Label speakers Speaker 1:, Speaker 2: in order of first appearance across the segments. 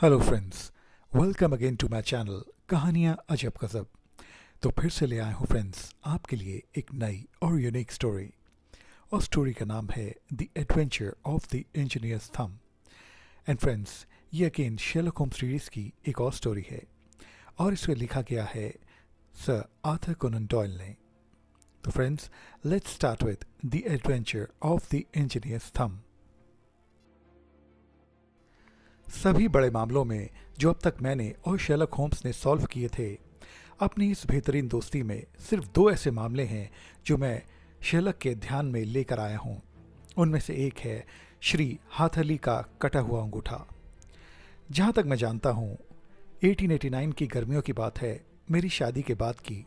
Speaker 1: Hello friends, welcome again to my channel कहानियाँ अजब गज़ब। तो फिर से ले आए हूँ फ्रेंड्स आपके लिए एक नई और यूनिक स्टोरी। और स्टोरी का नाम है the adventure of the engineers thumb. And friends, ये अगेन शेरलॉक होम्स सीरीज़ की एक और स्टोरी है और इसे लिखा गया है सर आर्थर कोनन डॉयल ने। तो friends, let's start with the adventure of the engineers thumb. सभी बड़े मामलों में जो अब तक मैंने और शेरलॉक होम्स ने सॉल्व किए थे, अपनी इस बेहतरीन दोस्ती में सिर्फ दो ऐसे मामले हैं जो मैं शेरलॉक के ध्यान में लेकर आया हूँ। उनमें से एक है श्री हाथरली का कटा हुआ अंगूठा। जहाँ तक मैं जानता हूँ, 1889 की गर्मियों की बात है, मेरी शादी के बाद की,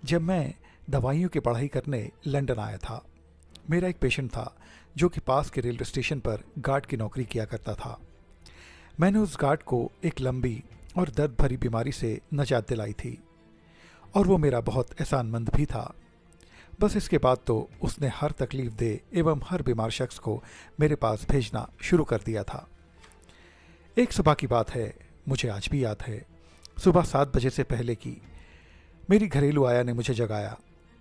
Speaker 1: जब मैं दवाइयों की पढ़ाई करने लंदन आया था। मेरा एक पेशेंट था जो कि पास के रेलवे स्टेशन पर गार्ड की नौकरी किया करता था। मैंने उस गार्ड को एक लंबी और दर्द भरी बीमारी से नजात दिलाई थी और वो मेरा बहुत एहसानमंद भी था। बस इसके बाद तो उसने हर तकलीफ दे एवं हर बीमार शख्स को मेरे पास भेजना शुरू कर दिया था। एक सुबह की बात है, मुझे आज भी याद है, सुबह 7 बजे से पहले की। मेरी घरेलू आया ने मुझे जगाया।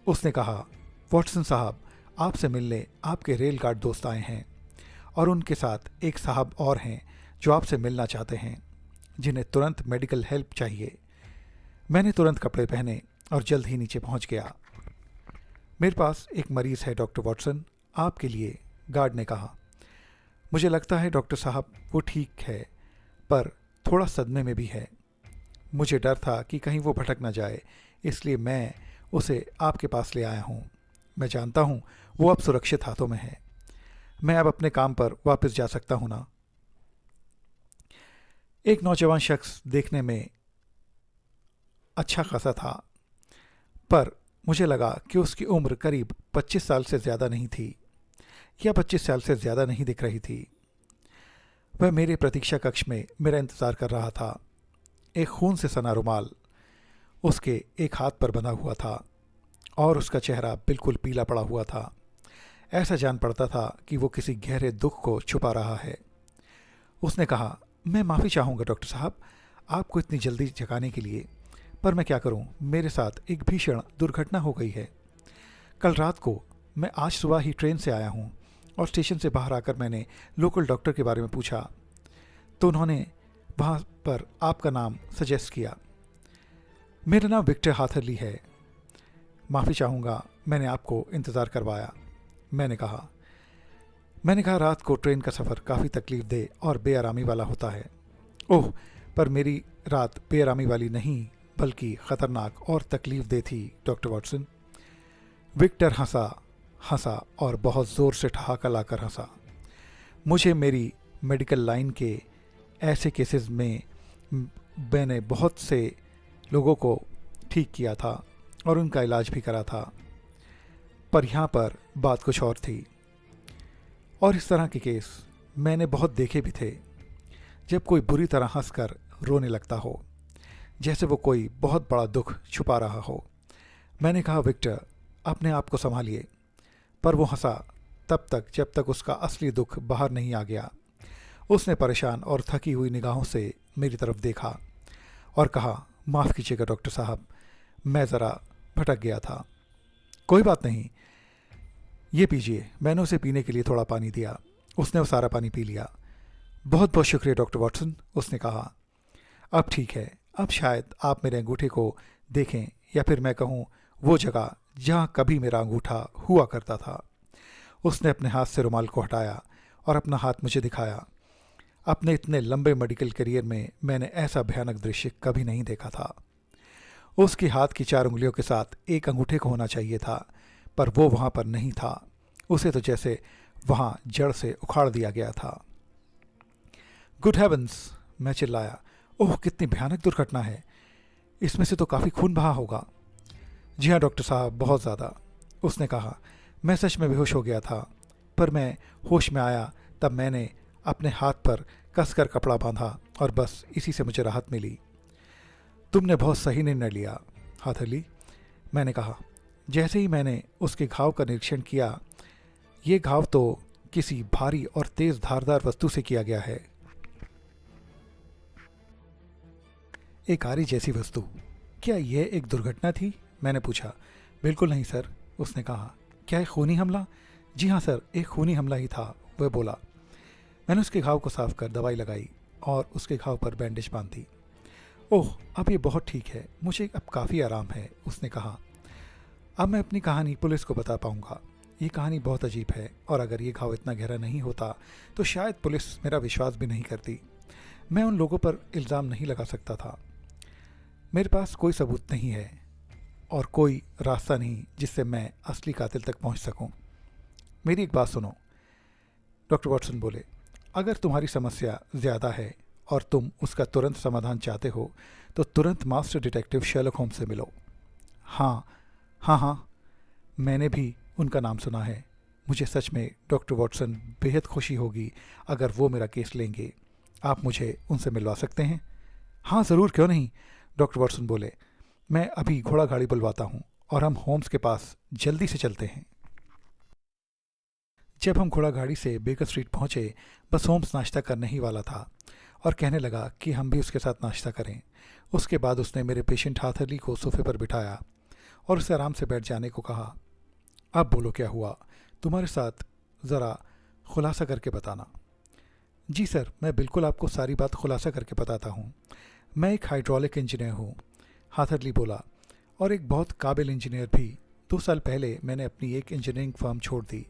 Speaker 1: उसने कहा, वॉटसन साहब, आपसे मिलने आपके रेल गार्ड दोस्त आए हैं और उनके साथ एक साहब और हैं जो आपसे मिलना चाहते हैं, जिन्हें तुरंत मेडिकल हेल्प चाहिए। मैंने तुरंत कपड़े पहने और जल्द ही नीचे पहुंच गया। मेरे पास एक मरीज़ है डॉक्टर वॉटसन, आपके लिए, गार्ड ने कहा। मुझे लगता है डॉक्टर साहब वो ठीक है, पर थोड़ा सदमे में भी है। मुझे डर था कि कहीं वो भटक ना जाए, इसलिए मैं उसे आपके पास ले आया हूँ। मैं जानता हूँ वो अब सुरक्षित हाथों में है। मैं अब अपने काम पर वापस जा सकता हूँ ना। एक नौजवान शख्स देखने में अच्छा खासा था, पर मुझे लगा कि उसकी उम्र करीब 25 साल से ज़्यादा नहीं थी, या 25 साल से ज़्यादा नहीं दिख रही थी। वह मेरे प्रतीक्षा कक्ष में मेरा इंतज़ार कर रहा था। एक खून से सना रुमाल उसके एक हाथ पर बंधा हुआ था और उसका चेहरा बिल्कुल पीला पड़ा हुआ था। ऐसा जान पड़ता था कि वो किसी गहरे दुख को छुपा रहा है। उसने कहा, मैं माफ़ी चाहूँगा डॉक्टर साहब, आपको इतनी जल्दी जगाने के लिए, पर मैं क्या करूँ, मेरे साथ एक भीषण दुर्घटना हो गई है। कल रात को मैं आज सुबह ही ट्रेन से आया हूँ और स्टेशन से बाहर आकर मैंने लोकल डॉक्टर के बारे में पूछा, तो उन्होंने वहाँ पर आपका नाम सजेस्ट किया। मेरा नाम विक्टर हाथरली है। माफ़ी चाहूँगा, मैंने आपको इंतज़ार करवाया। मैंने कहा रात को ट्रेन का सफ़र काफ़ी तकलीफ दे और बेआरामी वाला होता है। ओह, पर मेरी रात बेआरामी वाली नहीं, बल्कि ख़तरनाक और तकलीफ दे थी डॉक्टर वॉटसन। विक्टर हंसा और बहुत ज़ोर से ठहाका लाकर हंसा। मुझे मेरी मेडिकल लाइन के ऐसे केसेस में मैंने बहुत से लोगों को ठीक किया था और उनका इलाज भी करा था, पर यहाँ पर बात कुछ और थी। और इस तरह के केस मैंने बहुत देखे भी थे, जब कोई बुरी तरह हंसकर रोने लगता हो, जैसे वो कोई बहुत बड़ा दुख छुपा रहा हो। मैंने कहा, विक्टर, अपने आप को संभालिए, पर वो हंसा तब तक जब तक उसका असली दुख बाहर नहीं आ गया। उसने परेशान और थकी हुई निगाहों से मेरी तरफ देखा और कहा, माफ़ कीजिएगा डॉक्टर साहब, मैं ज़रा भटक गया था। कोई बात नहीं, ये पीजिए। मैंने उसे पीने के लिए थोड़ा पानी दिया। उसने वो सारा पानी पी लिया। बहुत बहुत शुक्रिया डॉक्टर वॉटसन, उसने कहा। अब ठीक है, अब शायद आप मेरे अंगूठे को देखें, या फिर मैं कहूँ वो जगह जहाँ कभी मेरा अंगूठा हुआ करता था। उसने अपने हाथ से रुमाल को हटाया और अपना हाथ मुझे दिखाया। अपने इतने लंबे मेडिकल करियर में मैंने ऐसा भयानक दृश्य कभी नहीं देखा था। उसकी हाथ की 4 उंगलियों के साथ एक अंगूठे को होना चाहिए था, पर वो वहाँ पर नहीं था। उसे तो जैसे वहाँ जड़ से उखाड़ दिया गया था। गुड हेवंस, मैं चिल्लाया। ओह, कितनी भयानक दुर्घटना है। इसमें से तो काफ़ी खून बहा होगा। जी हाँ डॉक्टर साहब, बहुत ज़्यादा, उसने कहा। मैं सच में बेहोश हो गया था, पर मैं होश में आया तब मैंने अपने हाथ पर कसकर कपड़ा बांधा और बस इसी से मुझे राहत मिली। तुमने बहुत सही निर्णय लिया हाथरली, मैंने कहा। जैसे ही मैंने उसके घाव का निरीक्षण किया, ये घाव तो किसी भारी और तेज़ धारदार वस्तु से किया गया है। एक आरी जैसी वस्तु। क्या यह एक दुर्घटना थी? मैंने पूछा। बिल्कुल नहीं सर, उसने कहा। क्या एक खूनी हमला? जी हाँ सर, एक खूनी हमला ही था, वह बोला। मैंने उसके घाव को साफ कर दवाई लगाई और उसके घाव पर बैंडेज बांध दी। ओह, अब ये बहुत ठीक है, मुझे अब काफ़ी आराम है, उसने कहा। अब मैं अपनी कहानी पुलिस को बता पाऊंगा। ये कहानी बहुत अजीब है और अगर ये घाव इतना गहरा नहीं होता तो शायद पुलिस मेरा विश्वास भी नहीं करती। मैं उन लोगों पर इल्ज़ाम नहीं लगा सकता था। मेरे पास कोई सबूत नहीं है और कोई रास्ता नहीं जिससे मैं असली कातिल तक पहुंच सकूं। मेरी एक बात सुनो, डॉक्टर वॉटसन बोले। अगर तुम्हारी समस्या ज़्यादा है और तुम उसका तुरंत समाधान चाहते हो तो तुरंत मास्टर डिटेक्टिव शर्लक होम्स से मिलो। हाँ हाँ हाँ, मैंने भी उनका नाम सुना है। मुझे सच में डॉक्टर वॉटसन बेहद खुशी होगी अगर वो मेरा केस लेंगे। आप मुझे उनसे मिलवा सकते हैं? हाँ ज़रूर, क्यों नहीं, डॉक्टर वॉटसन बोले। मैं अभी घोड़ा गाड़ी बुलवाता हूँ और हम होम्स के पास जल्दी से चलते हैं। जब हम घोड़ा गाड़ी से बेकर स्ट्रीट पहुँचे, बस होम्स नाश्ता करने ही वाला था और कहने लगा कि हम भी उसके साथ नाश्ता करें। उसके बाद उसने मेरे पेशेंट हाथरली को सोफे पर बिठाया और उसे आराम से बैठ जाने को कहा। अब बोलो क्या हुआ तुम्हारे साथ, ज़रा खुलासा करके बताना। जी सर, मैं बिल्कुल आपको सारी बात खुलासा करके बताता हूँ। मैं एक हाइड्रोलिक इंजीनियर हूँ, हाथरली बोला, और एक बहुत काबिल इंजीनियर भी। 2 साल पहले मैंने अपनी एक इंजीनियरिंग फर्म छोड़ दी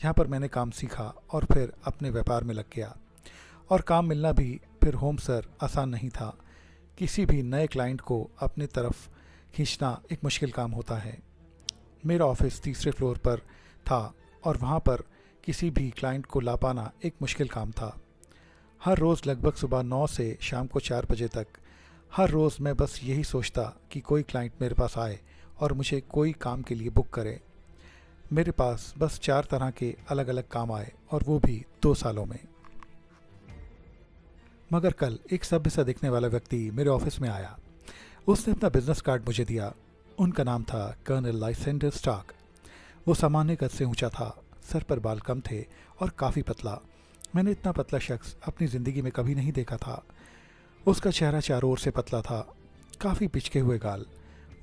Speaker 1: जहाँ पर मैंने काम सीखा और फिर अपने व्यापार में लग गया। और काम मिलना भी फिर होम सर आसान नहीं था। किसी भी नए क्लाइंट को अपनी तरफ खींचना एक मुश्किल काम होता है। मेरा ऑफिस तीसरे फ्लोर पर था और वहाँ पर किसी भी क्लाइंट को ला पाना एक मुश्किल काम था। हर रोज़ लगभग सुबह 9 से शाम को 4 बजे तक हर रोज़ मैं बस यही सोचता कि कोई क्लाइंट मेरे पास आए और मुझे कोई काम के लिए बुक करे। मेरे पास बस 4 तरह के अलग अलग काम आए और वो भी 2 सालों में। मगर कल एक सभ्य सा दिखने वाला व्यक्ति मेरे ऑफिस में आया। उसने अपना बिजनेस कार्ड मुझे दिया। उनका नाम था कर्नल लाइसेंडर स्टार्क। वो सामान्य कद से ऊंचा था, सर पर बाल कम थे और काफ़ी पतला। मैंने इतना पतला शख्स अपनी ज़िंदगी में कभी नहीं देखा था। उसका चेहरा चारों ओर से पतला था, काफ़ी पिचके हुए गाल,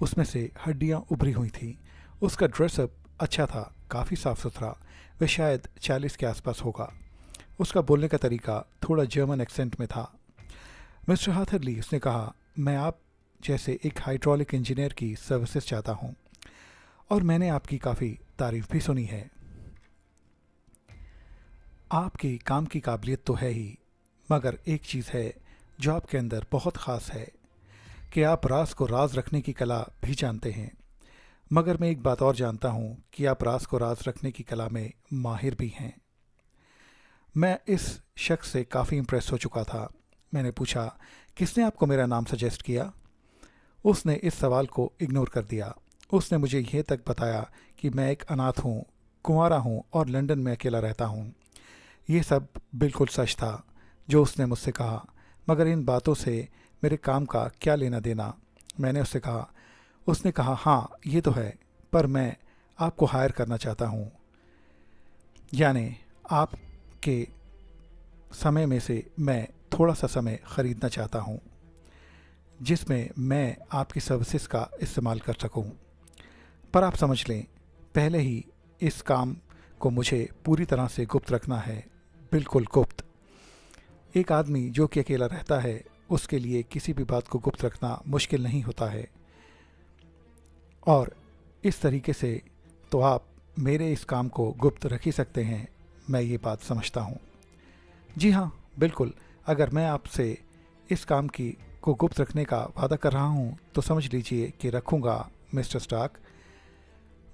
Speaker 1: उसमें से हड्डियाँ उभरी हुई थीं। उसका ड्रेसअप अच्छा था, काफ़ी साफ सुथरा। वह शायद 40 के आसपास होगा। उसका बोलने का तरीका थोड़ा जर्मन एक्सेंट में था। मिस्टर हाथरली, उसने कहा, मैं आप जैसे एक हाइड्रोलिक इंजीनियर की सर्विसेज चाहता हूँ और मैंने आपकी काफ़ी तारीफ भी सुनी है। आपकी काम की काबिलियत तो है ही, मगर एक चीज़ है जो आपके अंदर बहुत ख़ास है कि आप राज को राज रखने की कला भी जानते हैं। मगर मैं एक बात और जानता हूँ कि आप राज को राज रखने की कला में माहिर भी हैं। मैं इस शख्स से काफ़ी इम्प्रेस हो चुका था। मैंने पूछा, किसने आपको मेरा नाम सजेस्ट किया? उसने इस सवाल को इग्नोर कर दिया। उसने मुझे यह तक बताया कि मैं एक अनाथ हूँ, कुंवारा हूँ और लंदन में अकेला रहता हूँ। ये सब बिल्कुल सच था जो उसने मुझसे कहा, मगर इन बातों से मेरे काम का क्या लेना देना? मैंने उससे कहा। उसने कहा, हाँ ये तो है, पर मैं आपको हायर करना चाहता हूँ, यानी आपके समय में से मैं थोड़ा सा समय ख़रीदना चाहता हूँ जिसमें मैं आपकी सर्विसेज का इस्तेमाल कर सकूं। पर आप समझ लें, पहले ही इस काम को मुझे पूरी तरह से गुप्त रखना है, बिल्कुल गुप्त। एक आदमी जो कि अकेला रहता है, उसके लिए किसी भी बात को गुप्त रखना मुश्किल नहीं होता है। और इस तरीके से तो आप मेरे इस काम को गुप्त रख ही सकते हैं, मैं ये बात समझता हूँ। जी हाँ, बिल्कुल। अगर मैं आपसे इस काम की को गुप्त रखने का वादा कर रहा हूँ तो समझ लीजिए कि रखूँगा, मिस्टर स्टार्क।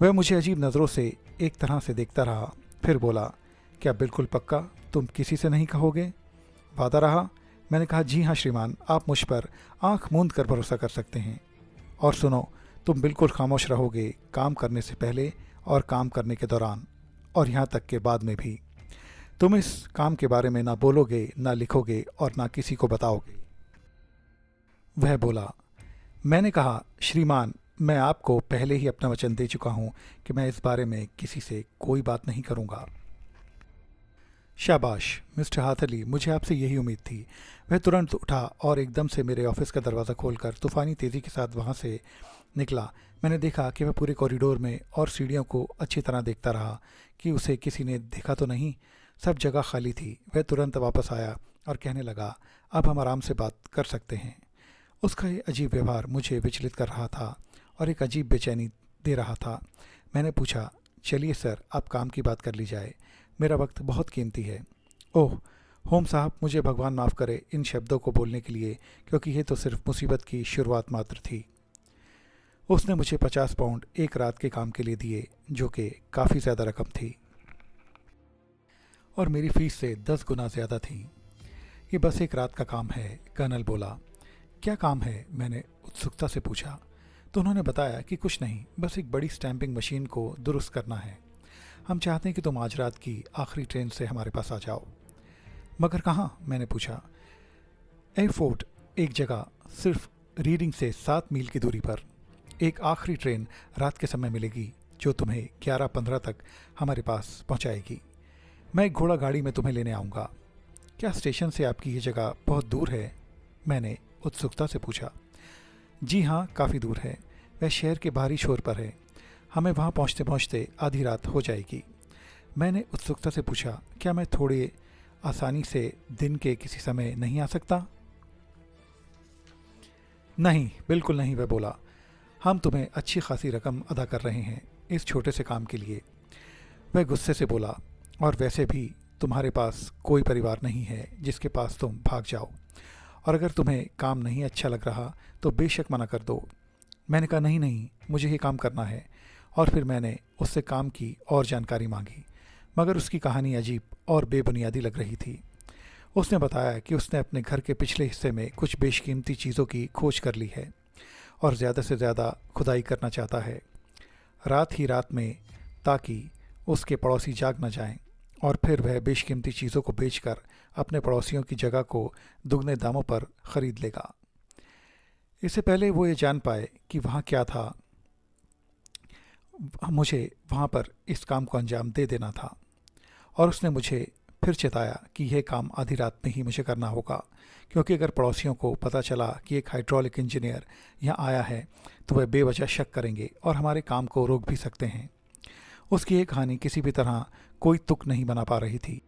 Speaker 1: वह मुझे अजीब नज़रों से एक तरह से देखता रहा, फिर बोला, क्या बिल्कुल पक्का तुम किसी से नहीं कहोगे? वादा रहा? मैंने कहा, जी हाँ श्रीमान, आप मुझ पर आँख मूंद कर भरोसा कर सकते हैं। और सुनो, तुम बिल्कुल खामोश रहोगे काम करने से पहले और काम करने के दौरान, और यहाँ तक के बाद में भी। तुम इस काम के बारे में ना बोलोगे, ना लिखोगे और ना किसी को बताओगे। वह बोला। मैंने कहा, श्रीमान, मैं आपको पहले ही अपना वचन दे चुका हूँ कि मैं इस बारे में किसी से कोई बात नहीं करूँगा। शाबाश मिस्टर हाथरली, मुझे आपसे यही उम्मीद थी। वह तुरंत उठा और एकदम से मेरे ऑफिस का दरवाज़ा खोलकर तूफ़ानी तेज़ी के साथ वहाँ से निकला। मैंने देखा कि वह पूरे कॉरिडोर में और सीढ़ियों को अच्छी तरह देखता रहा कि उसे किसी ने देखा तो नहीं। सब जगह खाली थी। वह तुरंत वापस आया और कहने लगा, अब हम आराम से बात कर सकते हैं। उसका ये अजीब व्यवहार मुझे विचलित कर रहा था और एक अजीब बेचैनी दे रहा था। मैंने पूछा, चलिए सर, आप काम की बात कर ली जाए, मेरा वक्त बहुत कीमती है। ओह होम साहब, मुझे भगवान माफ़ करे इन शब्दों को बोलने के लिए, क्योंकि ये तो सिर्फ मुसीबत की शुरुआत मात्र थी। उसने मुझे 50 पाउंड एक रात के काम के लिए दिए, जो कि काफ़ी ज़्यादा रकम थी और मेरी फ़ीस से 10 गुना ज़्यादा थी। ये बस एक रात का काम है, कर्नल बोला। क्या काम है, मैंने उत्सुकता से पूछा। तो उन्होंने बताया कि कुछ नहीं, बस एक बड़ी स्टैंपिंग मशीन को दुरुस्त करना है। हम चाहते हैं कि तुम आज रात की आखिरी ट्रेन से हमारे पास आ जाओ। मगर कहाँ, मैंने पूछा। एयरफोर्ट एक जगह सिर्फ रीडिंग से 7 मील की दूरी पर। एक आखिरी ट्रेन रात के समय मिलेगी जो तुम्हें 11:15 तक हमारे पास पहुंचाएगी। मैं एक घोड़ा गाड़ी में तुम्हें लेने आऊँगा। क्या स्टेशन से आपकी ये जगह बहुत दूर है, मैंने उत्सुकता से पूछा। जी हाँ, काफ़ी दूर है। वह शहर के बाहरी छोर पर है। हमें वहाँ पहुँचते पहुँचते आधी रात हो जाएगी। मैंने उत्सुकता से पूछा, क्या मैं थोड़ी आसानी से दिन के किसी समय नहीं आ सकता? नहीं, बिल्कुल नहीं, वह बोला। हम तुम्हें अच्छी खासी रकम अदा कर रहे हैं इस छोटे से काम के लिए। वह गुस्से से बोला, और वैसे भी तुम्हारे पास कोई परिवार नहीं है जिसके पास तुम भाग जाओ, और अगर तुम्हें काम नहीं अच्छा लग रहा तो बेशक मना कर दो। मैंने कहा, नहीं नहीं, मुझे ये काम करना है। और फिर मैंने उससे काम की और जानकारी मांगी, मगर उसकी कहानी अजीब और बेबुनियादी लग रही थी। उसने बताया कि उसने अपने घर के पिछले हिस्से में कुछ बेशकीमती चीज़ों की खोज कर ली है और ज़्यादा से ज़्यादा खुदाई करना चाहता है, रात ही रात में, ताकि उसके पड़ोसी जाग न जाएं, और फिर वह बेशकीमती चीज़ों को बेचकर अपने पड़ोसियों की जगह को दुगने दामों पर ख़रीद लेगा। इससे पहले वो ये जान पाए कि वहाँ क्या था, मुझे वहाँ पर इस काम को अंजाम दे देना था। और उसने मुझे फिर चेताया कि यह काम आधी रात में ही मुझे करना होगा, क्योंकि अगर पड़ोसियों को पता चला कि एक हाइड्रोलिक इंजीनियर यहाँ आया है तो वह बेवजह शक करेंगे और हमारे काम को रोक भी सकते हैं। उसकी ये कहानी किसी भी तरह कोई तुक नहीं बना पा रही थी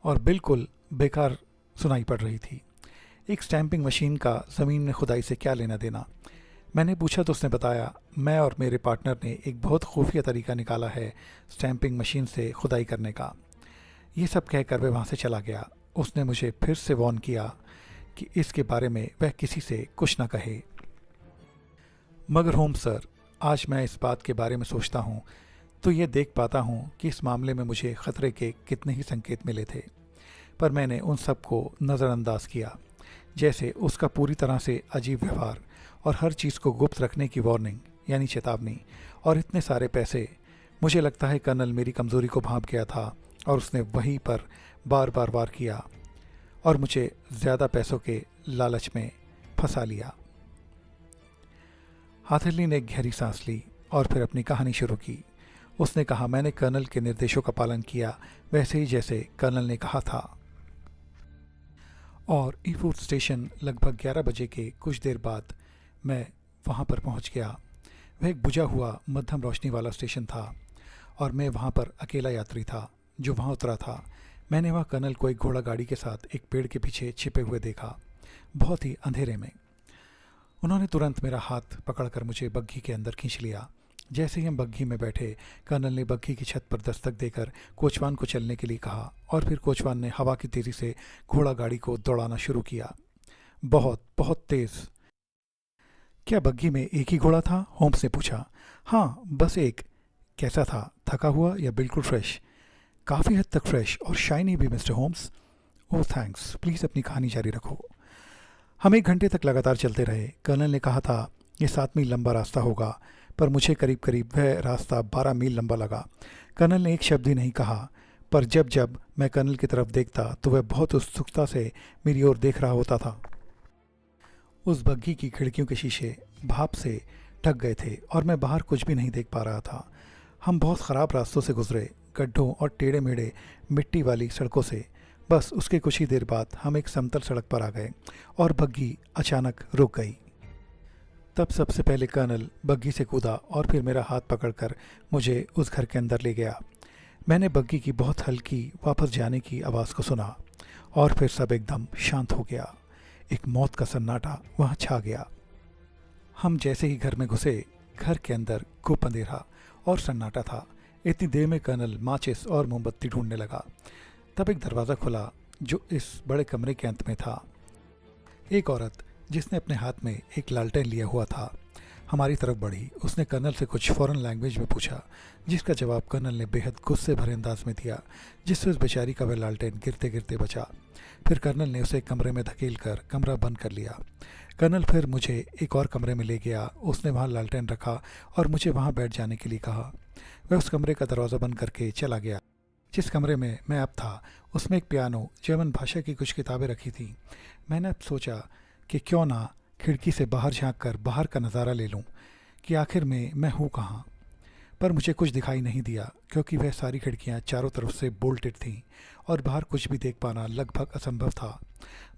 Speaker 1: और बिल्कुल बेकार सुनाई पड़ रही थी। एक स्टैंपिंग मशीन का ज़मीन में खुदाई से क्या लेना देना? मैंने पूछा तो उसने बताया, मैं और मेरे पार्टनर ने एक बहुत खुफिया तरीका निकाला है स्टैंपिंग मशीन से खुदाई करने का। ये सब कहकर वह वहाँ से चला गया। उसने मुझे फिर से वार्न किया कि इसके बारे में वह किसी से कुछ न कहे। मगर होम सर, आज मैं इस बात के बारे में सोचता हूँ तो ये देख पाता हूँ कि इस मामले में मुझे ख़तरे के कितने ही संकेत मिले थे, पर मैंने उन सब को नज़रअंदाज किया, जैसे उसका पूरी तरह से अजीब व्यवहार और हर चीज़ को गुप्त रखने की वार्निंग यानी चेतावनी, और इतने सारे पैसे। मुझे लगता है कर्नल मेरी कमज़ोरी को भांप गया था और उसने वहीं पर बार बार वार किया और मुझे ज़्यादा पैसों के लालच में फंसा लिया। हाथरली ने गहरी सांस ली और फिर अपनी कहानी शुरू की। उसने कहा, मैंने कर्नल के निर्देशों का पालन किया वैसे ही जैसे कर्नल ने कहा था, और ईफूड स्टेशन लगभग 11 बजे के कुछ देर बाद मैं वहाँ पर पहुँच गया। वह एक बुझा हुआ मध्यम रोशनी वाला स्टेशन था और मैं वहाँ पर अकेला यात्री था जो वहाँ उतरा था। मैंने वहाँ कर्नल को एक घोड़ा गाड़ी के साथ एक पेड़ के पीछे छिपे हुए देखा, बहुत ही अंधेरे में। उन्होंने तुरंत मेरा हाथ पकड़कर मुझे बग्घी के अंदर खींच लिया। जैसे ही हम बग्घी में बैठे, कर्नल ने बग्घी की छत पर दस्तक देकर कोचवान को चलने के लिए कहा और फिर कोचवान ने हवा की तेज़ी से घोड़ा गाड़ी को दौड़ाना शुरू किया, बहुत बहुत तेज़। क्या बग्घी में एक ही घोड़ा था? होम्स ने पूछा। हाँ, बस एक। कैसा था, थका हुआ या बिल्कुल फ्रेश? काफ़ी हद तक फ्रेश और शाइनी भी mister Holmes. Oh thanks, please अपनी कहानी जारी रखो। हम 1 घंटे तक लगातार चलते रहे। कर्नल ने कहा था ये 7 मील लंबा रास्ता होगा, पर मुझे करीब करीब वह रास्ता 12 मील लंबा लगा। कर्नल ने एक शब्द ही नहीं कहा, पर जब जब मैं कर्नल की तरफ देखता तो वह बहुत उत्सुकता से मेरी ओर देख रहा होता था। उस बग्घी की खिड़कियों के शीशे भाप से ढक गए थे और मैं बाहर कुछ भी नहीं देख पा रहा था। हम बहुत ख़राब रास्तों से गुजरे, गड्ढों और टेढ़े मेढ़े मिट्टी वाली सड़कों से। बस उसके कुछ ही देर बाद हम एक समतल सड़क पर आ गए और बग्घी अचानक रुक गई। तब सबसे पहले कर्नल बग्घी से कूदा और फिर मेरा हाथ पकड़कर मुझे उस घर के अंदर ले गया। मैंने बग्घी की बहुत हल्की वापस जाने की आवाज़ को सुना और फिर सब एकदम शांत हो गया। एक मौत का सन्नाटा वहाँ छा गया। हम जैसे ही घर में घुसे, घर के अंदर खूब अंधेरा और सन्नाटा था। इतनी देर में कर्नल माचिस और मोमबत्ती ढूंढने लगा। तब एक दरवाज़ा खुला जो इस बड़े कमरे के अंत में था। एक औरत जिसने अपने हाथ में एक लालटेन लिया हुआ था हमारी तरफ बढ़ी। उसने कर्नल से कुछ फॉरेन लैंग्वेज में पूछा, जिसका जवाब कर्नल ने बेहद गुस्से भरे अंदाज में दिया, जिससे उस बेचारी का वह लालटेन गिरते गिरते बचा। फिर कर्नल ने उसे कमरे में धकेल कर कमरा बंद कर लिया। कर्नल फिर मुझे एक और कमरे में ले गया। उसने वहाँ लालटेन रखा और मुझे वहाँ बैठ जाने के लिए कहा। वह उस कमरे का दरवाज़ा बंद करके चला गया। जिस कमरे में मैं अब था उसमें एक पियानो, जर्मन भाषा की कुछ किताबें रखी थीं। मैंने अब सोचा कि क्यों ना खिड़की से बाहर झांक कर बाहर का नज़ारा ले लूं कि आखिर में मैं हूँ कहाँ। पर मुझे कुछ दिखाई नहीं दिया क्योंकि वह सारी खिड़कियाँ चारों तरफ से बोल्टेड थीं और बाहर कुछ भी देख पाना लगभग असंभव था।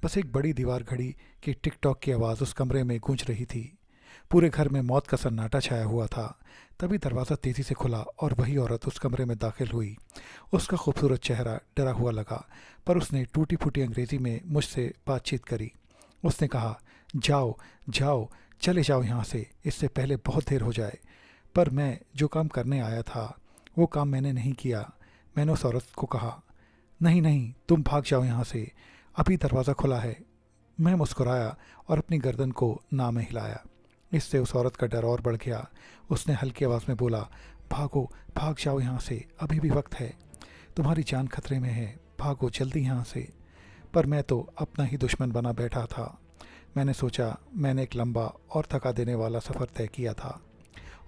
Speaker 1: बस एक बड़ी दीवार घड़ी की टिक टॉक की आवाज़ उस कमरे में गूंज रही थी। पूरे घर में मौत का सन्नाटा छाया हुआ था। तभी दरवाज़ा तेज़ी से खुला और वही औरत उस कमरे में दाखिल हुई। उसका खूबसूरत चेहरा डरा हुआ लगा, पर उसने टूटी फूटी अंग्रेज़ी में मुझसे बातचीत करी। उसने कहा, जाओ जाओ, चले जाओ यहाँ से, इससे पहले बहुत देर हो जाए। पर मैं जो काम करने आया था वो काम मैंने नहीं किया। मैंने उस औरत को कहा, नहीं नहीं, तुम भाग जाओ यहाँ से, अभी दरवाज़ा खुला है। मैं मुस्कुराया और अपनी गर्दन को ना में हिलाया। इससे उस औरत का डर और बढ़ गया। उसने हल्की आवाज़ में बोला, भागो, भाग जाओ यहाँ से, अभी भी वक्त है, तुम्हारी जान खतरे में है, भागो जल्दी यहाँ से। पर मैं तो अपना ही दुश्मन बना बैठा था। मैंने सोचा मैंने एक लंबा और थका देने वाला सफ़र तय किया था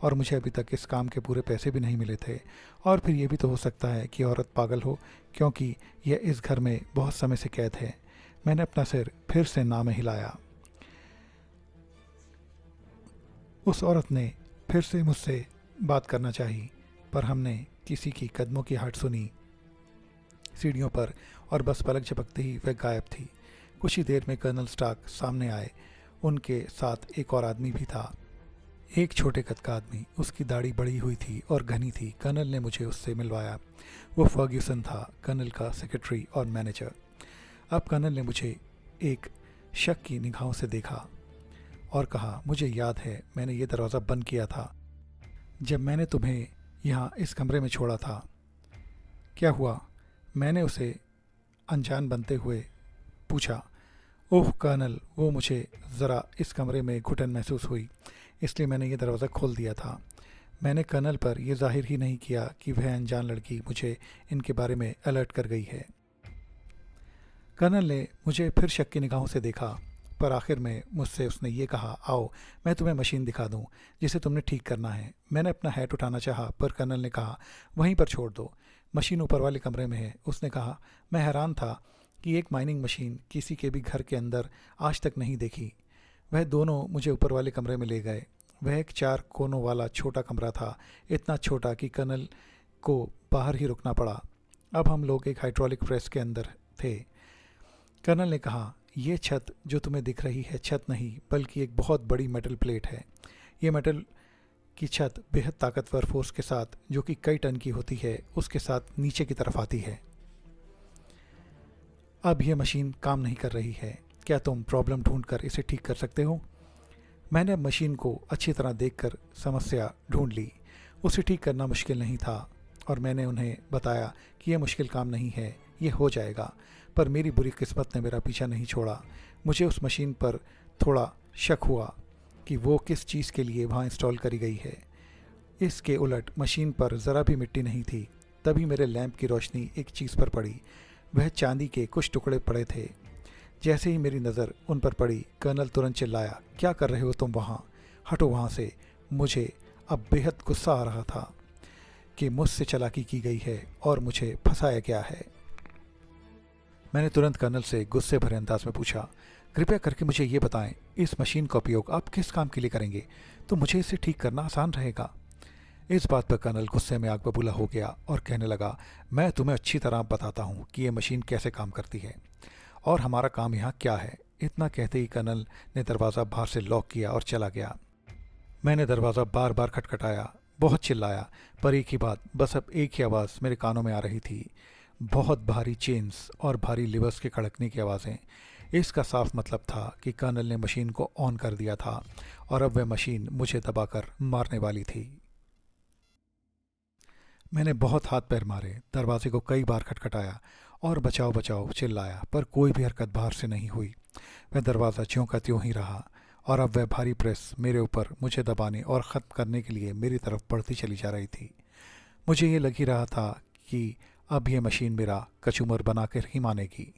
Speaker 1: और मुझे अभी तक इस काम के पूरे पैसे भी नहीं मिले थे। और फिर ये भी तो हो सकता है कि औरत पागल हो, क्योंकि यह इस घर में बहुत समय से कैद है। मैंने अपना सिर फिर से ना में हिलाया। उस औरत ने फिर से मुझसे बात करना चाही, पर हमने किसी की कदमों की आहट सुनी सीढ़ियों पर और बस पलक झपकते ही वह गायब थी। कुछ ही देर में कर्नल स्टार्क सामने आए। उनके साथ एक और आदमी भी था, एक छोटे कद का आदमी। उसकी दाढ़ी बढ़ी हुई थी और घनी थी। कर्नल ने मुझे उससे मिलवाया। वो फर्ग्यूसन था, कर्नल का सेक्रेटरी और मैनेजर। अब कर्नल ने मुझे एक शक की निगाहों से देखा और कहा, मुझे याद है मैंने ये दरवाज़ा बंद किया था जब मैंने तुम्हें यहाँ इस कमरे में छोड़ा था। क्या हुआ? मैंने उसे अनजान बनते हुए पूछा। ओह कर्नल, वो मुझे ज़रा इस कमरे में घुटन महसूस हुई, इसलिए मैंने ये दरवाज़ा खोल दिया था। मैंने कर्नल पर यह जाहिर ही नहीं किया कि वह अनजान लड़की मुझे इनके बारे में अलर्ट कर गई है। कर्नल ने मुझे फिर शक की निगाहों से देखा, पर आखिर में मुझसे उसने ये कहा, आओ मैं तुम्हें मशीन दिखा दूं जिसे तुमने ठीक करना है। मैंने अपना हैट उठाना चाहा, पर कर्नल ने कहा, वहीं पर छोड़ दो, मशीन ऊपर वाले कमरे में है। उसने कहा। मैं हैरान था कि एक माइनिंग मशीन किसी के भी घर के अंदर आज तक नहीं देखी। वह दोनों मुझे ऊपर वाले कमरे में ले गए। वह एक 4 कोनों वाला छोटा कमरा था, इतना छोटा कि कर्नल को बाहर ही रुकना पड़ा। अब हम लोग एक हाइड्रोलिक प्रेस के अंदर थे। कर्नल ने कहा, यह छत जो तुम्हें दिख रही है छत नहीं, बल्कि एक बहुत बड़ी मेटल प्लेट है। ये मेटल की छत बेहद ताकतवर फोर्स के साथ, जो कि कई टन की होती है, उसके साथ नीचे की तरफ आती है। अब यह मशीन काम नहीं कर रही है। क्या तुम प्रॉब्लम ढूंढकर इसे ठीक कर सकते हो? मैंने अब मशीन को अच्छी तरह देखकर समस्या ढूंढ ली। उसे ठीक करना मुश्किल नहीं था और मैंने उन्हें बताया कि यह मुश्किल काम नहीं है, ये हो जाएगा। पर मेरी बुरी किस्मत ने मेरा पीछा नहीं छोड़ा। मुझे उस मशीन पर थोड़ा शक हुआ कि वो किस चीज़ के लिए वहाँ इंस्टॉल करी गई है। इसके उलट मशीन पर ज़रा भी मिट्टी नहीं थी। तभी मेरे लैंप की रोशनी एक चीज़ पर पड़ी। वह चांदी के कुछ टुकड़े पड़े थे। जैसे ही मेरी नज़र उन पर पड़ी, कर्नल तुरंत चिल्लाया, क्या कर रहे हो तुम वहाँ? हटो वहाँ से। मुझे अब बेहद गुस्सा आ रहा था कि मुझसे चालाकी की गई है और मुझे फंसाया गया है। मैंने तुरंत कर्नल से गुस्से भरे अंदाज में पूछा, कृपया करके मुझे ये बताएं, इस मशीन का उपयोग आप किस काम के लिए करेंगे, तो मुझे इसे ठीक करना आसान रहेगा। इस बात पर कर्नल गुस्से में आग बबूला हो गया और कहने लगा, मैं तुम्हें अच्छी तरह बताता हूँ कि ये मशीन कैसे काम करती है और हमारा काम यहाँ क्या है। इतना कहते ही कर्नल ने दरवाज़ा बाहर से लॉक किया और चला गया। मैंने दरवाज़ा बार बार खटखटाया, बहुत चिल्लाया, पर एक ही बात, बस अब एक ही आवाज़ मेरे कानों में आ रही थी, बहुत भारी चेन्स और भारी लिवर्स के खड़कने की आवाज़ें। इसका साफ मतलब था कि कर्नल ने मशीन को ऑन कर दिया था और अब वह मशीन मुझे दबाकर मारने वाली थी। मैंने बहुत हाथ पैर मारे, दरवाजे को कई बार खटखटाया और बचाओ बचाओ चिल्लाया, पर कोई भी हरकत बाहर से नहीं हुई। वह दरवाज़ा ज्यों का त्यों ही रहा और अब वह भारी प्रेस मेरे ऊपर मुझे दबाने और ख़त्म करने के लिए मेरी तरफ बढ़ती चली जा रही थी। मुझे ये लग ही रहा था कि अब यह मशीन मेरा कचूमर बनाकर ही मानेगी।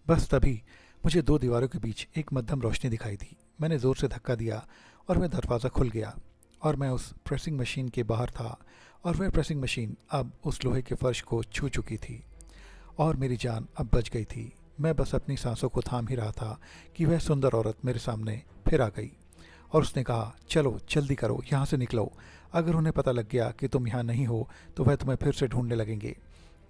Speaker 1: बस तभी मुझे दो दीवारों के बीच एक मध्यम रोशनी दिखाई दी। मैंने ज़ोर से धक्का दिया और वह दरवाज़ा खुल गया और मैं उस प्रेसिंग मशीन के बाहर था और वह प्रेसिंग मशीन अब उस लोहे के फर्श को छू चुकी थी और मेरी जान अब बच गई थी। मैं बस अपनी सांसों को थाम ही रहा था कि वह सुंदर औरत मेरे सामने फिर आ गई और उसने कहा, चलो जल्दी करो, यहाँ से निकलो। अगर उन्हें पता लग गया कि तुम यहाँ नहीं हो तो वह तुम्हें फिर से ढूंढने लगेंगे।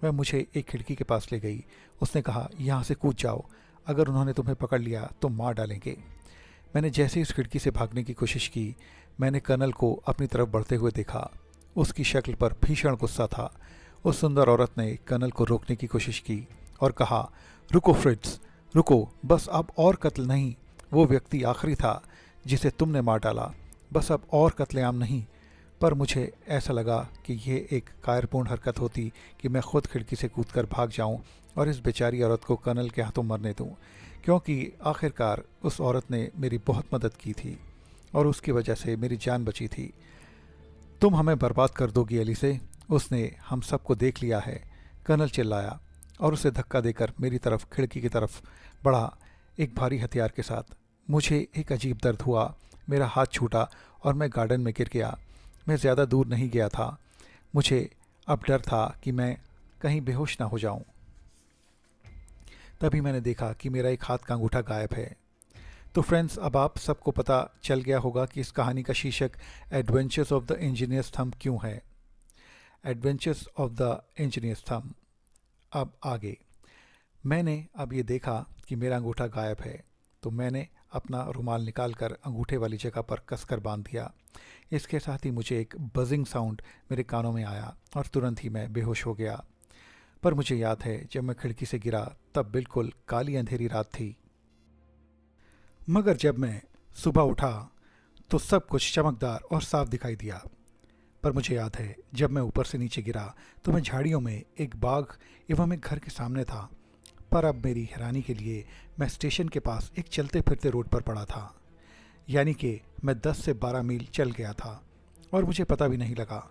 Speaker 1: वह मुझे एक खिड़की के पास ले गई। उसने कहा, यहाँ से कूद जाओ, अगर उन्होंने तुम्हें पकड़ लिया तो मार डालेंगे। मैंने जैसे इस खिड़की से भागने की कोशिश की, मैंने कर्नल को अपनी तरफ बढ़ते हुए देखा। उसकी शक्ल पर भीषण गुस्सा था। उस सुंदर औरत ने कर्नल को रोकने की कोशिश की और कहा, रुको फ्रिट्ज, रुको, बस अब और कत्ल नहीं। वो व्यक्ति आखिरी था जिसे तुमने मार डाला, बस अब और कत्लेआम नहीं। पर मुझे ऐसा लगा कि यह एक कायरपूर्ण हरकत होती कि मैं खुद खिड़की से कूदकर भाग जाऊं और इस बेचारी औरत को कर्नल के हाथों मरने दूं, क्योंकि आखिरकार उस औरत ने मेरी बहुत मदद की थी और उसकी वजह से मेरी जान बची थी। तुम हमें बर्बाद कर दोगी एलिसे, उसने हम सबको देख लिया है, कर्नल चिल्लाया और उसे धक्का देकर मेरी तरफ खिड़की की तरफ बढ़ा एक भारी हथियार के साथ। मुझे एक अजीब दर्द हुआ, मेरा हाथ छूटा और मैं गार्डन में गिर गया। मैं ज़्यादा दूर नहीं गया था। मुझे अब डर था कि मैं कहीं बेहोश ना हो जाऊं। तभी मैंने देखा कि मेरा एक हाथ का अंगूठा गायब है। तो फ्रेंड्स, अब आप सबको पता चल गया होगा कि इस कहानी का शीर्षक adventures of the engineers thumb क्यों है। Adventures of the engineers thumb. अब आगे मैंने अब ये देखा कि मेरा अंगूठा गायब है, तो मैंने अपना रुमाल निकालकर अंगूठे वाली जगह पर कसकर बांध दिया। इसके साथ ही मुझे एक बजिंग साउंड मेरे कानों में आया और तुरंत ही मैं बेहोश हो गया। पर मुझे याद है, जब मैं खिड़की से गिरा तब बिल्कुल काली अंधेरी रात थी। मगर जब मैं सुबह उठा तो सब कुछ चमकदार और साफ दिखाई दिया। पर मुझे याद है, जब मैं ऊपर से नीचे गिरा तो मैं झाड़ियों में एक बाग एवं एक घर के सामने था। पर अब मेरी हैरानी के लिए मैं स्टेशन के पास एक चलते फिरते रोड पर पड़ा था, यानी कि मैं 10 से 12 मील चल गया था और मुझे पता भी नहीं लगा।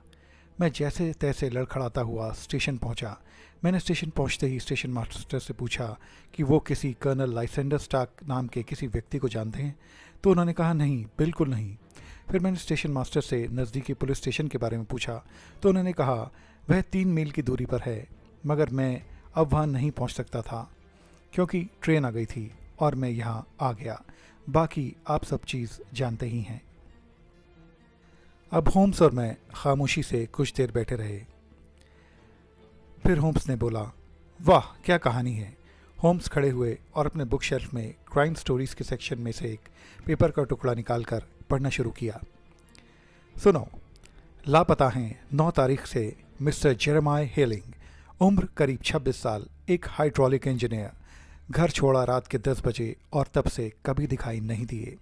Speaker 1: मैं जैसे तैसे लड़खड़ाता हुआ स्टेशन पहुंचा। मैंने स्टेशन पहुंचते ही स्टेशन मास्टर से पूछा कि वो किसी कर्नल लाइसेंडर स्टार्क नाम के किसी व्यक्ति को जानते हैं। तो उन्होंने कहा, नहीं, बिल्कुल नहीं। फिर मैंने स्टेशन मास्टर से नज़दीकी पुलिस स्टेशन के बारे में पूछा तो उन्होंने कहा वह 3 मील की दूरी पर है, मगर मैं अब वहाँ नहीं पहुँच सकता था क्योंकि ट्रेन आ गई थी और मैं यहाँ आ गया। बाकी आप सब चीज़ जानते ही हैं। अब होम्स और मैं खामोशी से कुछ देर बैठे रहे। फिर होम्स ने बोला, वाह क्या कहानी है। होम्स खड़े हुए और अपने बुक शेल्फ में क्राइम स्टोरीज के सेक्शन में से एक पेपर का टुकड़ा निकालकर पढ़ना शुरू किया। सुनो, लापता हैं 9 तारीख से मिस्टर जेरेमाय हेलिंग, उम्र करीब 26 साल, एक हाइड्रोलिक इंजीनियर। घर छोड़ा रात के 10 बजे और तब से कभी दिखाई नहीं दिए।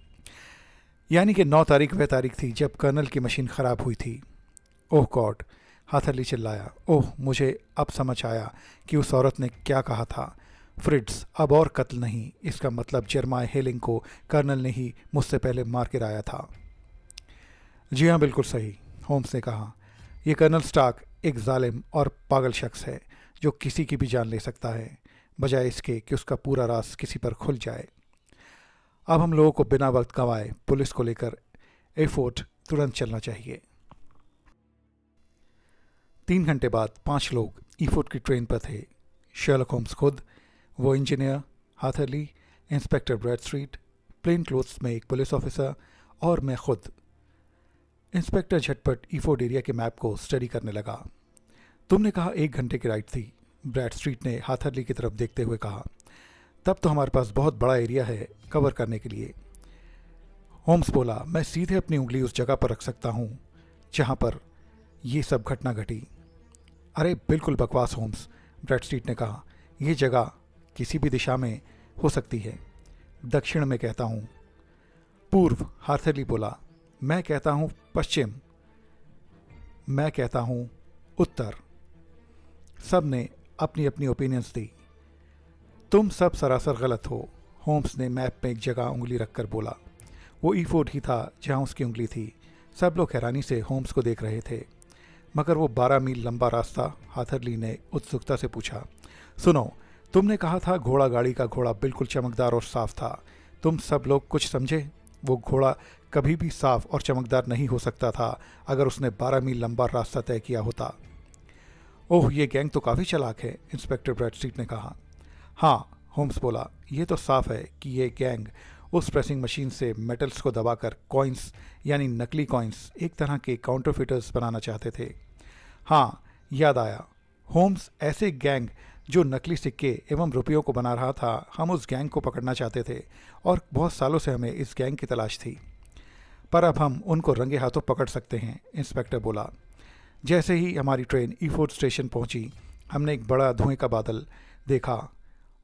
Speaker 1: यानी कि 9 तारीख वह तारीख थी जब कर्नल की मशीन ख़राब हुई थी। ओह गॉड, हाथरली चिल्लाया। ओह, मुझे अब समझ आया कि उस औरत ने क्या कहा था। फ्रिट्स, अब और कत्ल नहीं। इसका मतलब जेरेमाय हेलिंग को कर्नल ने ही मुझसे पहले मार गिराया था। जी हाँ, बिल्कुल सही, होम्स ने कहा। यह कर्नल स्टार्क एक जालिम और पागल शख्स है जो किसी की भी जान ले सकता है, बजाय इसके कि उसका पूरा राज किसी पर खुल जाए। अब हम लोगों को बिना वक्त गंवाए पुलिस को लेकर एयरपोर्ट तुरंत चलना चाहिए। 3 घंटे बाद 5 लोग ईफोर्ट की ट्रेन पर थे। शर्लक होम्स खुद, वो engineer, हाथरली, inspector Bradstreet, plane clothes में एक पुलिस ऑफिसर और मैं खुद। इंस्पेक्टर झटपट ईफोर्ड एरिया के मैप को स्टडी करने लगा। तुमने कहा 1 घंटे की राइड थी, ब्रैडस्ट्रीट ने हाथरली की तरफ देखते हुए कहा। तब तो हमारे पास बहुत बड़ा एरिया है कवर करने के लिए। होम्स बोला, मैं सीधे अपनी उंगली उस जगह पर रख सकता हूँ जहाँ पर ये सब घटना घटी। अरे बिल्कुल बकवास होम्स, ब्रैडस्ट्रीट ने कहा। यह जगह किसी भी दिशा में हो सकती है। दक्षिण में कहता हूँ। पूर्व, हाथरली बोला। मैं कहता हूँ पश्चिम। मैं कहता हूँ उत्तर। सब ने अपनी अपनी ओपिनियंस दी। तुम सब सरासर गलत हो, होम्स ने मैप में एक जगह उंगली रखकर बोला। वो ईफोर्ड ही था जहाँ उसकी उंगली थी। सब लोग हैरानी से होम्स को देख रहे थे। मगर वो 12 मील लंबा रास्ता, हाथरली ने उत्सुकता से पूछा। सुनो, तुमने कहा था घोड़ा गाड़ी का घोड़ा बिल्कुल चमकदार और साफ था। तुम सब लोग कुछ समझे? वो घोड़ा कभी भी साफ और चमकदार नहीं हो सकता था अगर उसने 12 मील लंबा रास्ता तय किया होता। ओह, ये गैंग तो काफ़ी चालाक है, इंस्पेक्टर ब्रैडस्ट्रीट ने कहा। हाँ, होम्स बोला, ये तो साफ है कि ये गैंग उस प्रेसिंग मशीन से मेटल्स को दबाकर कॉइन्स यानी नकली कॉइन्स, एक तरह के काउंटरफिटर्स बनाना चाहते थे। हाँ, याद आया होम्स, ऐसे गैंग जो नकली सिक्के एवं रुपयों को बना रहा था, हम उस गैंग को पकड़ना चाहते थे और बहुत सालों से हमें इस गैंग की तलाश थी। पर अब हम उनको रंगे हाथों पकड़ सकते हैं, इंस्पेक्टर बोला। जैसे ही हमारी ट्रेन ईफोर्ड स्टेशन पहुंची, हमने एक बड़ा धुएं का बादल देखा।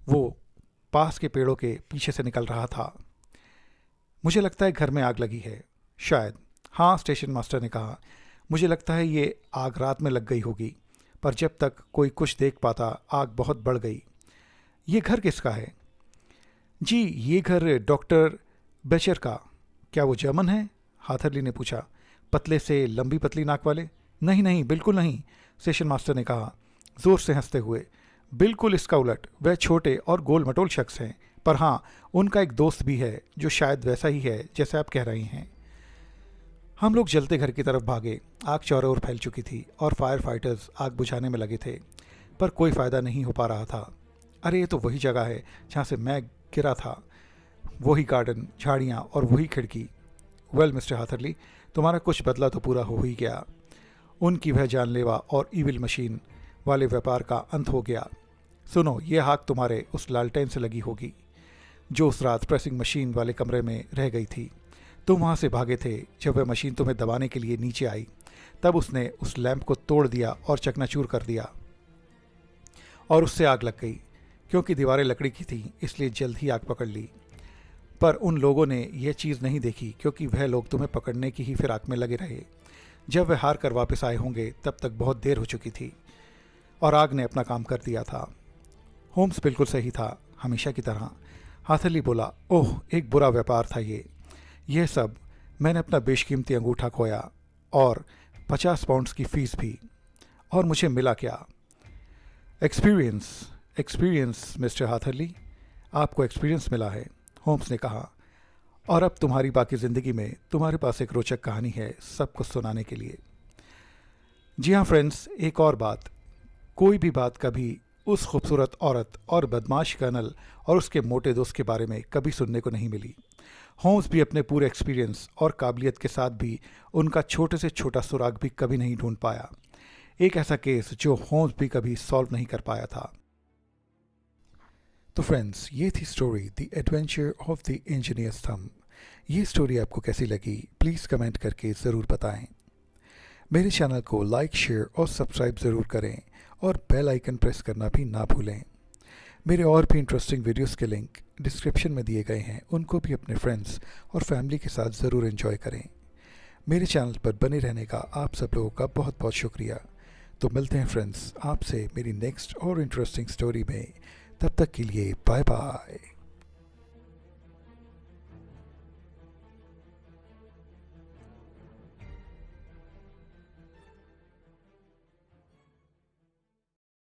Speaker 1: वो पास के पेड़ों के पीछे से निकल रहा था। मुझे लगता है घर में आग लगी है। शायद। हाँ, स्टेशन मास्टर ने कहा। मुझे लगता है ये आग रात में लग गई होगी, पर जब तक कोई कुछ देख पाता आग बहुत बढ़ गई। ये घर किसका है? जी, ये घर डॉक्टर बेचर का। क्या वो जर्मन है? हाथरली ने पूछा। पतले से लंबी पतली नाक वाले? नहीं नहीं, बिल्कुल नहीं, स्टेशन मास्टर ने कहा, जोर से हंसते हुए। बिल्कुल इसका उलट, वह छोटे और गोल मटोल शख्स हैं। पर हाँ, उनका एक दोस्त भी है जो शायद वैसा ही है जैसे आप कह रही हैं। हम लोग जलते घर की तरफ भागे। आग चारों ओर फैल चुकी थी और फायर फाइटर्स आग बुझाने में लगे थे, पर कोई फ़ायदा नहीं हो पा रहा था। अरे ये तो वही जगह है जहाँ से मैं गिरा था, वही गार्डन, झाड़ियाँ और वही खिड़की। वेल मिस्टर हाथरली, तुम्हारा कुछ बदला तो पूरा हो ही गया। उनकी वह जानलेवा और ईविल मशीन वाले व्यापार का अंत हो गया। सुनो, ये आग तुम्हारे उस लालटेन से लगी होगी जो उस रात प्रेसिंग मशीन वाले कमरे में रह गई थी। तुम वहाँ से भागे थे। जब वह मशीन तुम्हें दबाने के लिए नीचे आई, तब उसने उस लैंप को तोड़ दिया और चकनाचूर कर दिया और उससे आग लग गई। क्योंकि दीवारें लकड़ी की थीं, इसलिए जल्द ही आग पकड़ ली। पर उन लोगों ने यह चीज़ नहीं देखी, क्योंकि वह लोग तुम्हें पकड़ने की ही फिराक में लगे रहे। जब वह हार कर वापस आए होंगे, तब तक बहुत देर हो चुकी थी और आग ने अपना काम कर दिया था। होम्स बिल्कुल सही था, हमेशा की तरह। हाथरली बोला, ओह, एक बुरा व्यापार था ये। यह सब, मैंने अपना बेशकीमती अंगूठा खोया और 50 पाउंड्स की फ़ीस भी। और मुझे मिला क्या? एक्सपीरियंस। एक्सपीरियंस मिस्टर हाथरली, आपको एक्सपीरियंस मिला है, होम्स ने कहा। और अब तुम्हारी बाकी ज़िंदगी में तुम्हारे पास एक रोचक कहानी है सबको सुनाने के लिए। जी हाँ फ्रेंड्स, एक और बात, कोई भी बात कभी उस खूबसूरत औरत और बदमाश कर्नल और उसके मोटे दोस्त के बारे में कभी सुनने को नहीं मिली। होम्स भी अपने पूरे एक्सपीरियंस और काबिलियत के साथ भी उनका छोटे से छोटा सुराग भी कभी नहीं ढूंढ पाया। एक ऐसा केस जो होम्स भी कभी सॉल्व नहीं कर पाया था। तो फ्रेंड्स, ये थी story the adventure of the engineers thumb. ये स्टोरी आपको कैसी लगी, प्लीज़ कमेंट करके ज़रूर बताएं। मेरे चैनल को लाइक, शेयर और सब्सक्राइब ज़रूर करें और बेल आइकन प्रेस करना भी ना भूलें। मेरे और भी इंटरेस्टिंग वीडियोस के लिंक डिस्क्रिप्शन में दिए गए हैं, उनको भी अपने फ्रेंड्स और फैमिली के साथ ज़रूर एंजॉय करें। मेरे चैनल पर बने रहने का आप सब लोगों का बहुत बहुत शुक्रिया। तो मिलते हैं फ्रेंड्स आपसे मेरी नेक्स्ट और इंटरेस्टिंग स्टोरी में। तब तक के लिए बाय बाय।